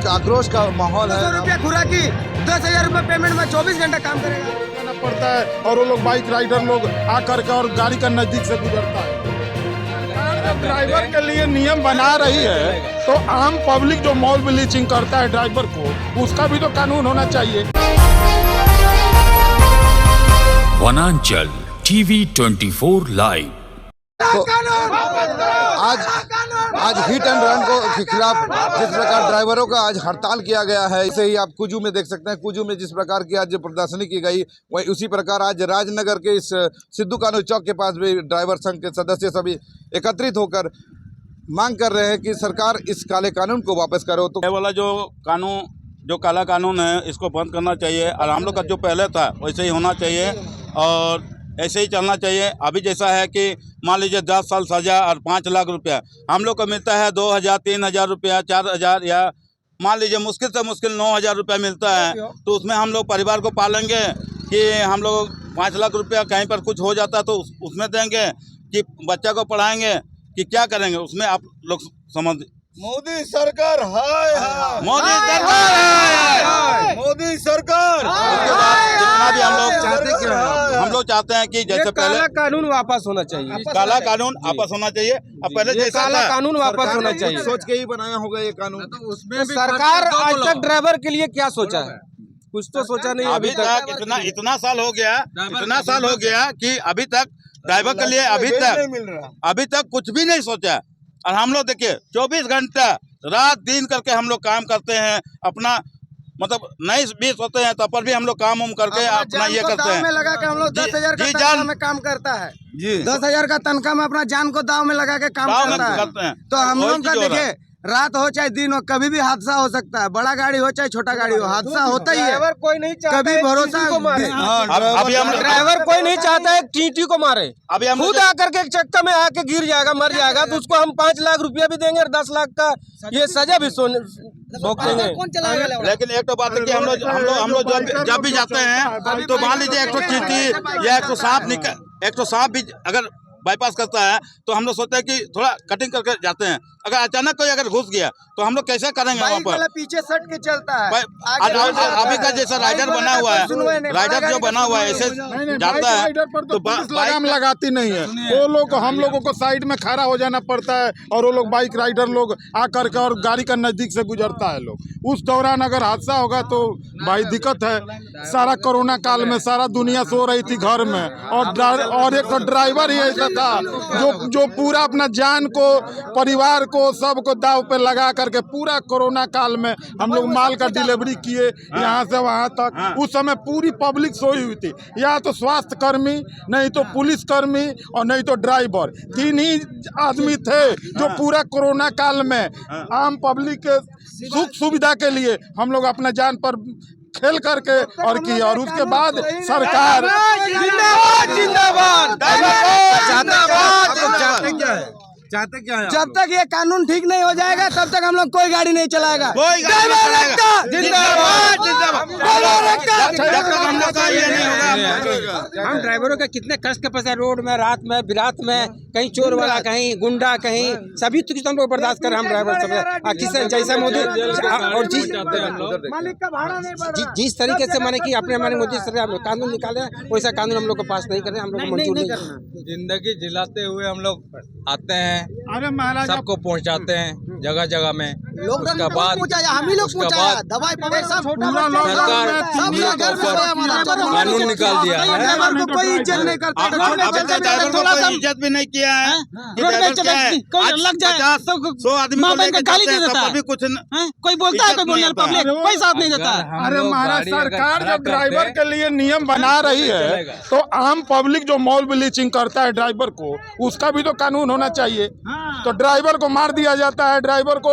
एक आक्रोश का माहौल है। 200 रुपया खुराकी, 10,000 रुपये पेमेंट में 24 घंटा काम करेगा करना पड़ता है और वो लोग बाइक राइडर लोग आकर के और गाड़ी का नजदीक से गुजरता है। ड्राइवर के लिए नियम बना रही है तो आम पब्लिक जो मॉल ब्लीचिंग करता है ड्राइवर को, उसका भी तो कानून होना चाहिए। वनांचल टीवी 24 लाइव। तो आज हिट एंड रन के खिलाफ जिस प्रकार ड्राइवरों का आज हड़ताल किया गया है, इसे ही आप कुजू में देख सकते हैं। कुजू में जिस प्रकार की आज प्रदर्शनी की गई, वही उसी प्रकार आज राजनगर के इस सिद्धू कानू चौक के पास भी ड्राइवर संघ के सदस्य सभी एकत्रित होकर मांग कर रहे हैं कि सरकार इस काले कानून को वापस करो। तो ये वाला जो कानून, जो काला कानून है, इसको बंद करना चाहिए और हम लोग का जो पहले था वैसे ही होना चाहिए और ऐसे ही चलना चाहिए। अभी जैसा है कि मान लीजिए 10 साल सजा और 5 लाख रुपया हम लोग को मिलता है, 2,000 3,000 रुपया, 4,000 या मान लीजिए मुश्किल से मुश्किल 9,000 रुपया मिलता है। तो उसमें हम लोग परिवार को पालेंगे कि हम लोग 5 लाख रुपया कहीं पर कुछ हो जाता तो उसमें देंगे कि बच्चा को पढ़ाएंगे कि क्या करेंगे? उसमें आप लोग समझ। मोदी सरकार हाय हाय, मोदी सरकार है, मोदी सरकार। उसके बाद जितना भी हम लोग चाहते हैं कि जैसे पहले काला कानून वापस होना चाहिए, काला कानून वापस होना चाहिए। अब पहले जैसा काला था, कानून वापस होना चाहिए। सोच के ही बनाया होगा ये कानून। तो सरकार आज तक ड्राइवर के लिए क्या सोचा है? कुछ तो सोचा नहीं अभी तक इतना साल हो गया कि अभी तक ड्राइवर के लिए अभी तक कुछ भी नहीं सोचा। और हम लोग देखिए 24 घंटा रात दिन करके हम लोग काम करते हैं, अपना मतलब नहीं भी सोते हैं तब पर भी हम लोग काम करके अपना ये करते हैं। में लगा के हम लोग 10,000 का तनख्वाह में काम करता है जी, 10,000 का तनख्वाह में अपना जान को दाव में लगा के काम करता है। तो हम लोग का देखिए, रात हो चाहे दिन हो, कभी भी हादसा हो सकता है। बड़ा गाड़ी हो चाहे छोटा गाड़ी हो, हादसा होता ही है। ड्राइवर कोई नहीं चाहता कभी भरोसा को मारे। अभी हम ड्राइवर कोई नहीं चाहता है टीटी को मारे। अभी हम खुद आकर के चक्कर में आके गिर जाएगा, मर जाएगा, तो उसको हम 5 लाख रुपया भी देंगे और 10 लाख का ये सजा भी भुगतेंगे। लेकिन एक तो बात है कि हम लोग जब भी जाते हैं तो मान लीजिए एक तो चींटी या एक तो सांप भी अगर बाईपास करता है तो हम लोग सोचते हैं कि थोड़ा कटिंग करके जाते हैं। अगर अचानक कोई अगर घुस गया तो हम लोग कैसे करेंगे वहाँ पर? पीछे सट के चलता है। अभी का जैसा राइडर बना हुआ है, राइडर जो बना हुआ है ऐसे जाता है तो लगाम लगाती नहीं है। वो लोग हम लोगों को साइड में खड़ा हो जाना पड़ता है और वो लोग बाइक राइडर लोग आकर के और गाड़ी का नजदीक से गुजरता है लोग। उस दौरान अगर हादसा होगा तो भाई दिक्कत है। सारा कोरोना काल में सारा दुनिया सो रही थी घर में और एक तो ड्राइवर ही ऐसा था जो पूरा अपना जान को, परिवार को, सबको दाव पे लगा करके पूरा कोरोना काल में हम लोग माल का डिलीवरी किए यहाँ से वहाँ तक। उस समय पूरी पब्लिक सोई हुई थी, या तो स्वास्थ्य कर्मी, नहीं तो पुलिस कर्मी और नहीं तो ड्राइवर। 3 ही आदमी थे जो पूरा कोरोना काल में आम पब्लिक के सुख सुविधा के लिए हम लोग अपना जान पर खेल करके और किया। और उसके बाद सरकार जिंदाबाद चाहते क्या है? जब तक ये कानून ठीक नहीं हो जाएगा तब तक हम लोग कोई गाड़ी नहीं चलाएगा। हम ड्राइवरों के कितने कष्ट के फंसे रोड में, रात में, बिरात में, कहीं चोर वाला, कहीं गुंडा, कहीं सभी तो हम लोग बर्दाश्त कर। हम ड्राइवर सब किसी जैसा मोदी और जिस तरीके से माने कि अपने हमारे मोदी सरकार कानून निकाले वैसा कानून हम लोग को पास नहीं कर रहे, हम लोग मंजूर नहीं करना। जिंदगी जिलाते हुए हम लोग आते हैं, अरे महाराज सबको पहुंचाते हैं जगह जगह में। उसके बाद दवाई कानून निकाल दिया है। ड्राइवर को कोई इज्जत नहीं करता, इज्जत भी नहीं किया है। लग जाए 100 आदमी को लेकर गाली दे देता भी कुछ कोई बोलता है, कोई बोलने पब्लिक कोई साथ नहीं देता। अरे महाराज, सरकार जब ड्राइवर के लिए नियम बना रही है तो आम पब्लिक जो मॉल ब्लीचिंग करता है ड्राइवर को, उसका भी तो कानून होना चाहिए। तो ड्राइवर को मार दिया जाता है, ड्राइवर को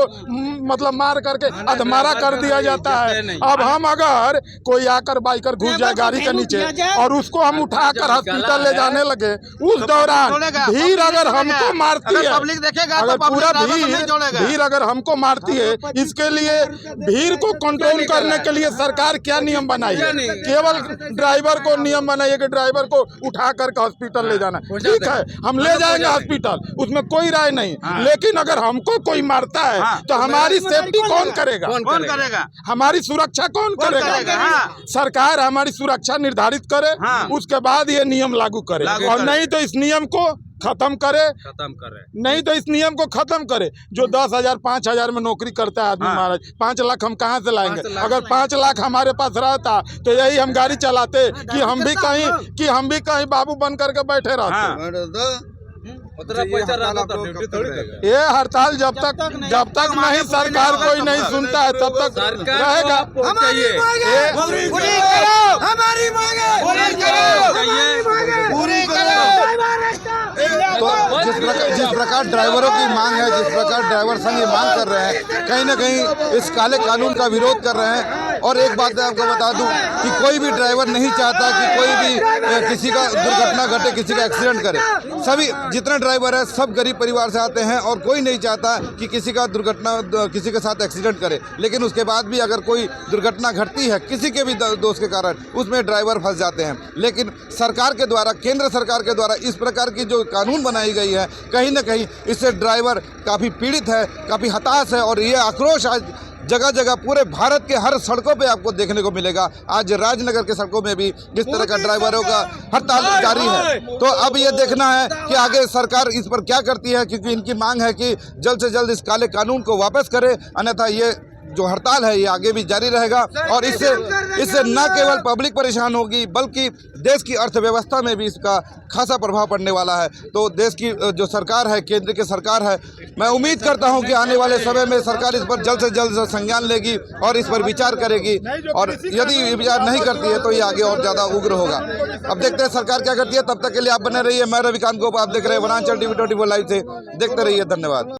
मतलब मार करके अधमारा कर दिया जाता है। अब हम अगर कोई आकर बाइकर घुस जाए गाड़ी के नीचे और उसको हम उठाकर हॉस्पिटल ले जाने लगे, उस दौरान भीड़ अगर हमको मारती है, अगर पूरा भीड़ अगर हमको मारती है, इसके लिए भीड़ को कंट्रोल करने के लिए सरकार क्या नियम बनाई है? केवल ड्राइवर को नियम बनाइए कि ड्राइवर को उठा करके हॉस्पिटल ले जाना। ठीक है, हम ले जाएंगे हॉस्पिटल, उसमें कोई राय नहीं। लेकिन अगर हमको कोई मारता है तो हमारे हमारी सेफ्टी कौन करेगा? कौन करेगा? हमारी सुरक्षा कौन करेगा? हाँ। सरकार हमारी सुरक्षा निर्धारित करे, हाँ। उसके बाद ये नियम लागू करे, और नहीं तो इस नियम को खत्म करे, नहीं तो इस नियम को खत्म करे। जो 10,000 5,000 में नौकरी करता है आदमी, महाराज 5 लाख हम कहाँ से लाएंगे? अगर 5 लाख हमारे पास रहता तो यही हम गाड़ी चलाते कि हम भी कहीं बाबू बन करके बैठे रहते। ये हड़ताल जब तक नहीं सरकार कोई नहीं सुनता है तब तक रहेगा। तो जिस प्रकार ड्राइवरों की मांग है, जिस प्रकार ड्राइवर संघ ये मांग कर रहे हैं, कहीं ना कहीं इस काले कानून का विरोध कर रहे हैं। और एक बात मैं आपको बता दूं कि कोई भी ड्राइवर नहीं चाहता कि कोई भी किसी का दुर्घटना घटे, किसी का एक्सीडेंट करे। सभी जितने ड्राइवर है सब गरीब परिवार से आते हैं और कोई नहीं चाहता कि किसी का दुर्घटना, किसी के साथ एक्सीडेंट करे। लेकिन उसके बाद भी अगर कोई दुर्घटना घटती है किसी के भी दोष के कारण, उसमें ड्राइवर फंस जाते हैं। लेकिन सरकार के द्वारा, केंद्र सरकार के द्वारा इस प्रकार की जो कानून बनाई गई है, कहीं ना कहीं इससे ड्राइवर काफ़ी पीड़ित है, काफ़ी हताश है। और ये आक्रोश आज जगह जगह पूरे भारत के हर सड़कों पे आपको देखने को मिलेगा। आज राजनगर के सड़कों में भी इस तरह का ड्राइवरों का हड़ताल जारी है। तो अब ये देखना है कि आगे सरकार इस पर क्या करती है, क्योंकि इनकी मांग है कि जल्द से जल्द इस काले कानून को वापस करे, अन्यथा ये जो हड़ताल है ये आगे भी जारी रहेगा। और इससे न केवल पब्लिक परेशान होगी बल्कि देश की अर्थव्यवस्था में भी इसका खासा प्रभाव पड़ने वाला है। तो देश की जो सरकार है, केंद्र की सरकार है, मैं उम्मीद करता हूं कि आने वाले समय में सरकार इस पर जल्द से जल्द संज्ञान लेगी और इस पर विचार करेगी। और यदि विचार नहीं करती है तो ये आगे और ज़्यादा उग्र होगा। अब देखते हैं सरकार क्या करती है। तब तक के लिए आप बने रहिए। मैं रविकांत गोप, आप देख रहे हैं वनांचल TV 24 लाइव से। देखते रहिए। धन्यवाद।